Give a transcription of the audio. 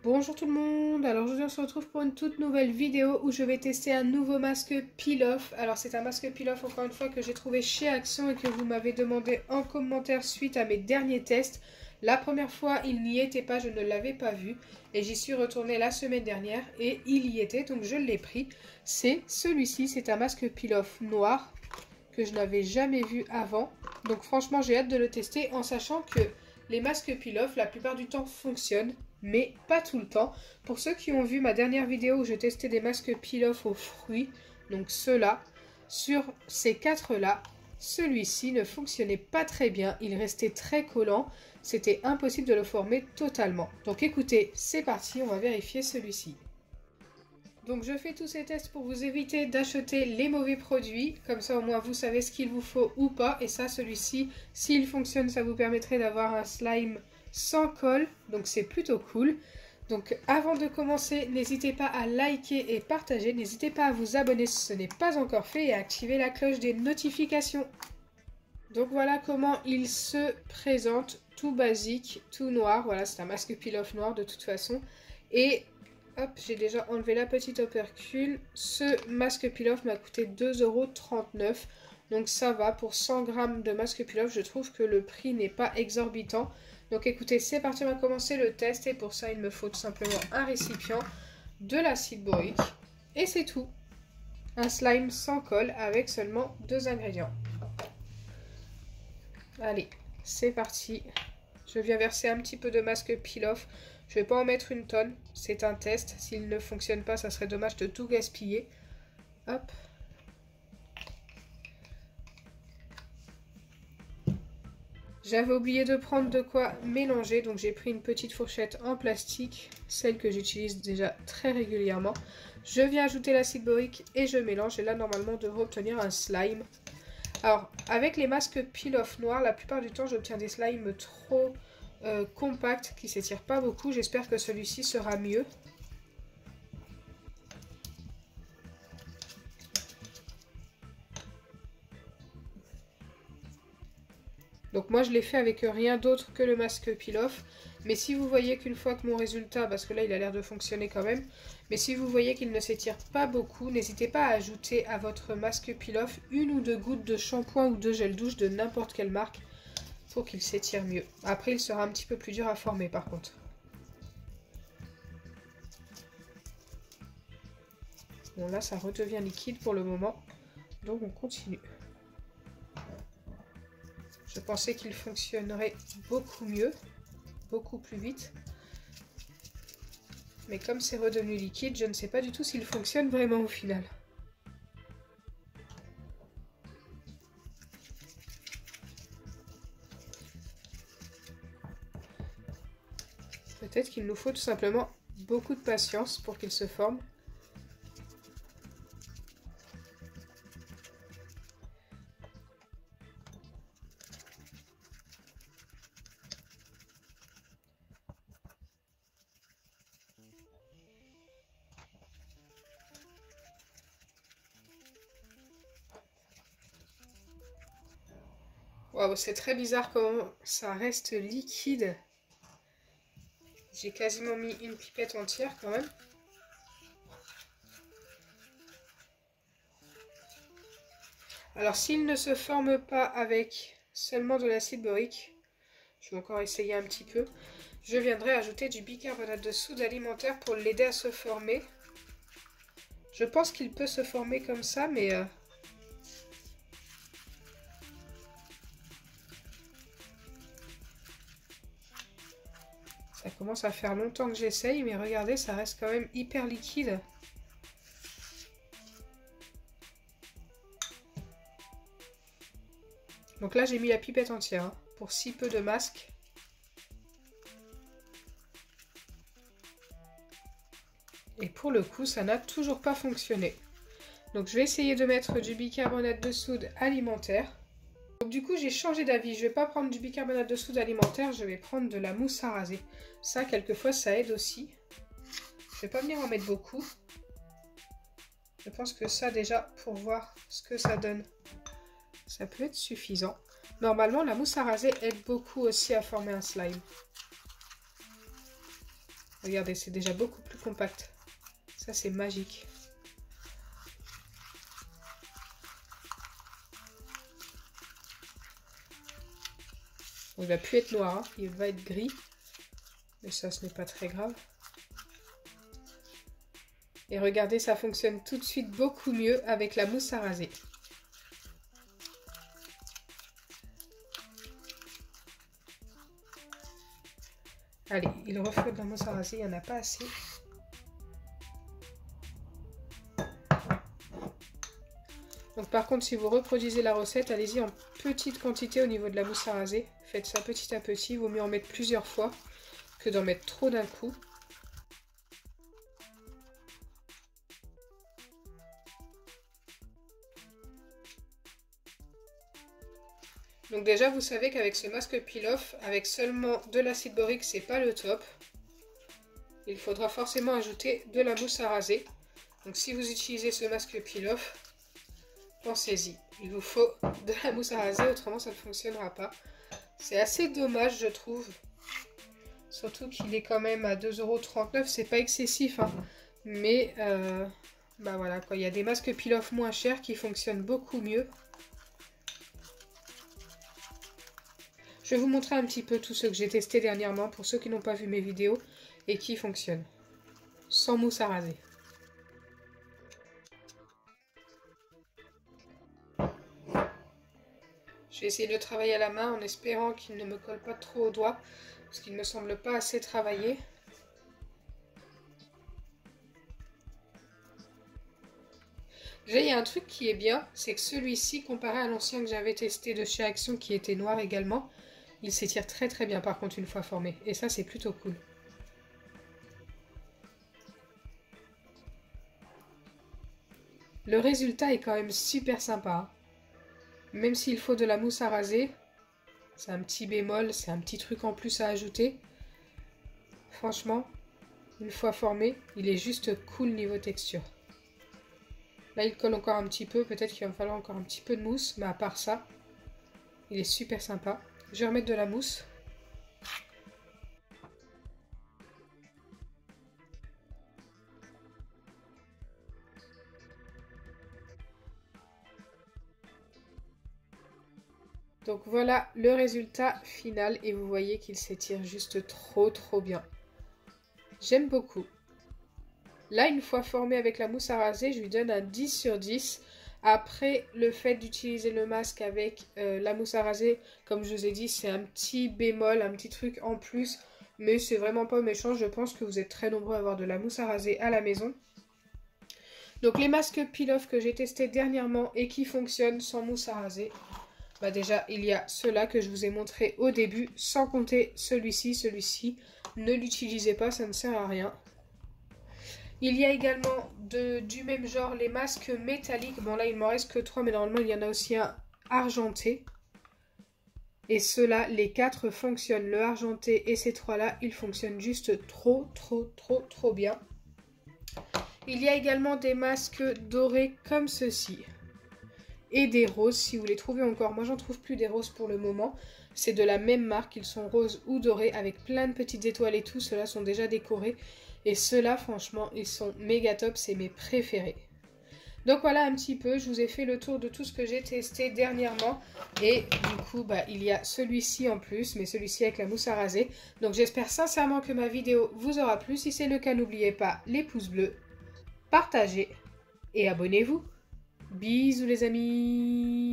Bonjour tout le monde, alors aujourd'hui on se retrouve pour une toute nouvelle vidéo où je vais tester un nouveau masque peel-off. Alors c'est un masque peel-off encore une fois que j'ai trouvé chez Action et que vous m'avez demandé en commentaire suite à mes derniers tests. La première fois il n'y était pas, je ne l'avais pas vu et j'y suis retournée la semaine dernière et il y était donc je l'ai pris. C'est celui-ci, c'est un masque peel-off noir que je n'avais jamais vu avant. Donc franchement j'ai hâte de le tester en sachant que les masques peel-off la plupart du temps fonctionnent. Mais pas tout le temps. Pour ceux qui ont vu ma dernière vidéo où je testais des masques peel-off aux fruits, donc ceux-là, sur ces 4-là, celui-ci ne fonctionnait pas très bien. Il restait très collant. C'était impossible de le former totalement. Donc écoutez, c'est parti, on va vérifier celui-ci. Donc je fais tous ces tests pour vous éviter d'acheter les mauvais produits. Comme ça au moins vous savez ce qu'il vous faut ou pas. Et ça, celui-ci, s'il fonctionne, ça vous permettrait d'avoir un slime sans colle, donc c'est plutôt cool. Donc avant de commencer, n'hésitez pas à liker et partager, n'hésitez pas à vous abonner si ce n'est pas encore fait et à activer la cloche des notifications. Donc voilà comment il se présente, tout basique, tout noir, voilà c'est un masque peel-off noir de toute façon. Et hop, j'ai déjà enlevé la petite opercule, ce masque peel-off m'a coûté 2,39 €. Donc ça va, pour 100 grammes de masque peel-off, je trouve que le prix n'est pas exorbitant. Donc écoutez, c'est parti, on va commencer le test et pour ça il me faut tout simplement un récipient, de l'acide borique et c'est tout. Un slime sans colle avec seulement 2 ingrédients. Allez, c'est parti. Je viens verser un petit peu de masque peel-off. Je vais pas en mettre une tonne, c'est un test. S'il ne fonctionne pas, ça serait dommage de tout gaspiller. Hop. J'avais oublié de prendre de quoi mélanger, donc j'ai pris une petite fourchette en plastique, celle que j'utilise déjà très régulièrement. Je viens ajouter l'acide borique et je mélange, et là normalement on devrait obtenir un slime. Alors avec les masques peel-off noirs, la plupart du temps j'obtiens des slimes trop compacts qui s'étirent pas beaucoup. J'espère que celui-ci sera mieux. Donc moi je l'ai fait avec rien d'autre que le masque peel-off. Mais si vous voyez qu'une fois que mon résultat, parce que là il a l'air de fonctionner quand même, mais si vous voyez qu'il ne s'étire pas beaucoup, n'hésitez pas à ajouter à votre masque peel-off 1 ou 2 gouttes de shampoing ou de gel douche de n'importe quelle marque pour qu'il s'étire mieux. Après il sera un petit peu plus dur à former par contre. Bon là ça redevient liquide pour le moment, donc on continue. Je pensais qu'il fonctionnerait beaucoup mieux, beaucoup plus vite. Mais comme c'est redevenu liquide, je ne sais pas du tout s'il fonctionne vraiment au final. Peut-être qu'il nous faut tout simplement beaucoup de patience pour qu'il se forme. Waouh, c'est très bizarre comment ça reste liquide. J'ai quasiment mis une pipette entière quand même. Alors s'il ne se forme pas avec seulement de l'acide borique, je vais encore essayer un petit peu, je viendrai ajouter du bicarbonate de soude alimentaire pour l'aider à se former. Je pense qu'il peut se former comme ça, mais ça commence à faire longtemps que j'essaye, mais regardez, ça reste quand même hyper liquide. Donc là, j'ai mis la pipette entière hein, pour si peu de masque. Et pour le coup, ça n'a toujours pas fonctionné. Donc je vais essayer de mettre du bicarbonate de soude alimentaire. Donc du coup j'ai changé d'avis, je vais pas prendre du bicarbonate de soude alimentaire, je vais prendre de la mousse à raser. Ça quelquefois ça aide aussi. Je vais pas venir en mettre beaucoup. Je pense que ça déjà pour voir ce que ça donne, ça peut être suffisant. Normalement la mousse à raser aide beaucoup aussi à former un slime. Regardez, c'est déjà beaucoup plus compact. Ça, c'est magique. Il va plus être noir, hein. Il va être gris. Mais ça, ce n'est pas très grave. Et regardez, ça fonctionne tout de suite beaucoup mieux avec la mousse à raser. Allez, il refroidit la mousse à raser, il n'y en a pas assez. Donc par contre, si vous reproduisez la recette, allez-y en petite quantité au niveau de la mousse à raser. Faites ça petit à petit, il vaut mieux en mettre plusieurs fois que d'en mettre trop d'un coup. Donc déjà, vous savez qu'avec ce masque peel-off, avec seulement de l'acide borique, c'est pas le top. Il faudra forcément ajouter de la mousse à raser. Donc si vous utilisez ce masque peel-off, pensez-y. Il vous faut de la mousse à raser, autrement ça ne fonctionnera pas. C'est assez dommage, je trouve. Surtout qu'il est quand même à 2,39 €. C'est pas excessif, hein. Mais bah voilà quoi. Il y a des masques peel-off moins chers qui fonctionnent beaucoup mieux. Je vais vous montrer un petit peu tout ce que j'ai testé dernièrement pour ceux qui n'ont pas vu mes vidéos et qui fonctionnent. Sans mousse à raser. Je vais essayer de travailler à la main en espérant qu'il ne me colle pas trop au doigt parce qu'il ne me semble pas assez travaillé. Déjà, il y a un truc qui est bien, c'est que celui-ci, comparé à l'ancien que j'avais testé de chez Action qui était noir également, il s'étire très très bien par contre une fois formé. Et ça, c'est plutôt cool. Le résultat est quand même super sympa. Même s'il faut de la mousse à raser, c'est un petit bémol, c'est un petit truc en plus à ajouter. Franchement, une fois formé, il est juste cool niveau texture. Là, il colle encore un petit peu, peut-être qu'il va me falloir encore un petit peu de mousse, mais à part ça, il est super sympa. Je vais remettre de la mousse. Donc voilà le résultat final et vous voyez qu'il s'étire juste trop bien. J'aime beaucoup. Là, une fois formé avec la mousse à raser, je lui donne un 10 sur 10. Après, le fait d'utiliser le masque avec la mousse à raser, comme je vous ai dit, c'est un petit bémol, un petit truc en plus. Mais c'est vraiment pas méchant, je pense que vous êtes très nombreux à avoir de la mousse à raser à la maison. Donc les masques peel-off que j'ai testés dernièrement et qui fonctionnent sans mousse à raser. Bah déjà, il y a ceux-là que je vous ai montré au début, sans compter celui-ci. Celui-ci, ne l'utilisez pas, ça ne sert à rien. Il y a également du même genre les masques métalliques. Bon là, il m'en reste que 3, mais normalement, il y en a aussi un argenté. Et ceux-là, les 4 fonctionnent. Le argenté et ces 3-là, ils fonctionnent juste trop bien. Il y a également des masques dorés comme ceci. Et des roses si vous les trouvez encore. Moi j'en trouve plus des roses pour le moment. C'est de la même marque, ils sont roses ou dorés avec plein de petites étoiles et tout. Ceux-là sont déjà décorés. Et ceux-là franchement ils sont méga top, c'est mes préférés. Donc voilà un petit peu, je vous ai fait le tour de tout ce que j'ai testé dernièrement. Et du coup bah, il y a celui-ci en plus, mais celui-ci avec la mousse à raser. Donc j'espère sincèrement que ma vidéo vous aura plu. Si c'est le cas, n'oubliez pas les pouces bleus, partagez et abonnez-vous. Bisous les amis!